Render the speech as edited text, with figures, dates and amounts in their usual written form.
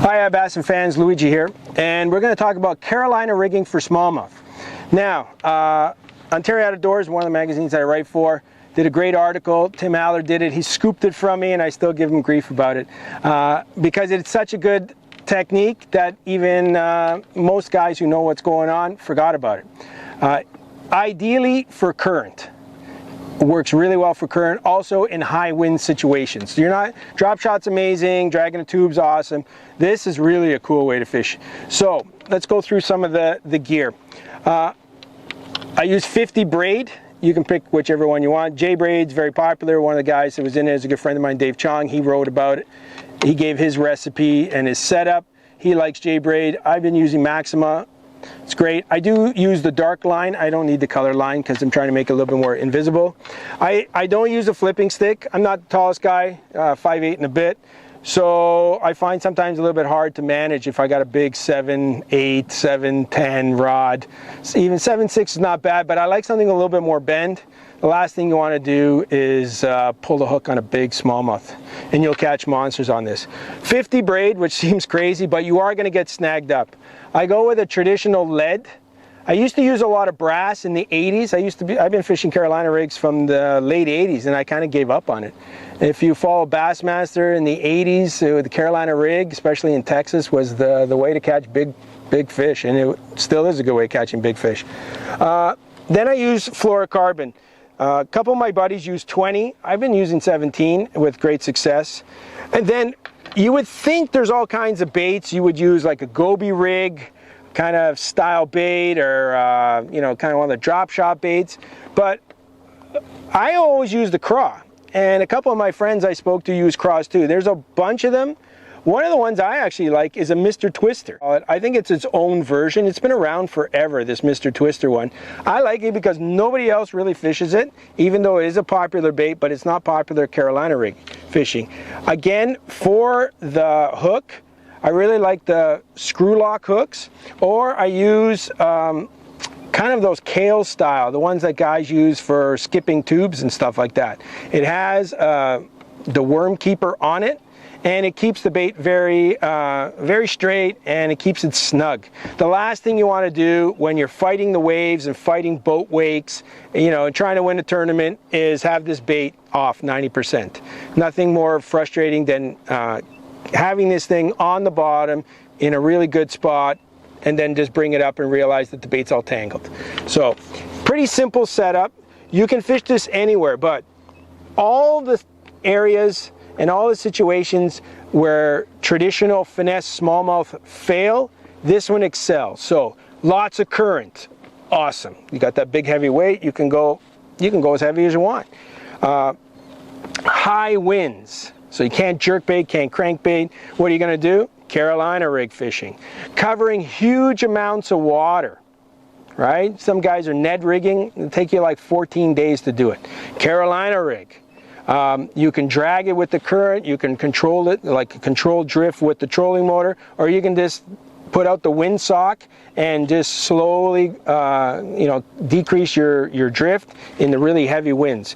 Hi Bass and fans, Luigi here, and we're going to talk about Carolina rigging for smallmouth. Now, Ontario Outdoors, one of the magazines that I write for, did a great article. Tim Aller did it. He scooped it from me, and I still give him grief about it because it's such a good technique that even most guys who know what's going on forgot about it. Ideally for current. Works really well for current, also in high wind situations. So drop shot's amazing, dragging a tube's awesome. This is really a cool way to fish. So let's go through some of the gear. I use 50 braid. You can pick whichever one you want. J-braid's very popular. One of the guys that was in it is a good friend of mine, Dave Chong. He wrote about it. He gave his recipe and his setup. He likes J-braid. I've been using Maxima. It's great. I do use the dark line. I don't need the color line because I'm trying to make it a little bit more invisible. I don't use a flipping stick. I'm not the tallest guy, 5'8" and a bit. So I find sometimes a little bit hard to manage if I got a big 7'8", 7'10" rod. Even 7'6" is not bad, but I like something a little bit more bend. The last thing you want to do is pull the hook on a big smallmouth, and you'll catch monsters on this. 50 braid, which seems crazy, but you are going to get snagged up. I go with a traditional lead. I used to use a lot of brass in the 80s. I've been fishing Carolina rigs from the late 80s, and I kind of gave up on it. If you follow Bassmaster in the 80s, the Carolina rig, especially in Texas, was the way to catch big fish, and it still is a good way of catching big fish. Then I use fluorocarbon. A couple of my buddies use 20. I've been using 17 with great success. And then you would think there's all kinds of baits. You would use like a goby rig kind of style bait, or kind of one of the drop shot baits. But I always use the craw. And a couple of my friends I spoke to use craws too. There's a bunch of them. One of the ones I actually like is a Mr. Twister. I think it's its own version. It's been around forever, this Mr. Twister one. I like it because nobody else really fishes it, even though it is a popular bait, but it's not popular Carolina rig fishing. Again, for the hook, I really like the screw lock hooks, or I use kind of those kale style, the ones that guys use for skipping tubes and stuff like that. It has the worm keeper on it, and it keeps the bait very straight, and it keeps it snug. The last thing you want to do when you're fighting the waves and fighting boat wakes, and trying to win a tournament, is have this bait off 90%. Nothing more frustrating than having this thing on the bottom in a really good spot, and then just bring it up and realize that the bait's all tangled. So, pretty simple setup. You can fish this anywhere, but all the areas and all the situations where traditional finesse smallmouth fail, this one excels. So lots of current, awesome. You got that big heavy weight, you can go as heavy as you want. High winds, so you can't jerk bait, can't crank bait. What are you going to do? Carolina rig fishing. Covering huge amounts of water, right? Some guys are Ned rigging. It'll take you like 14 days to do it. Carolina rig. You can drag it with the current, you can control it like a controlled drift with the trolling motor, or you can just put out the windsock and just slowly decrease your drift in the really heavy winds.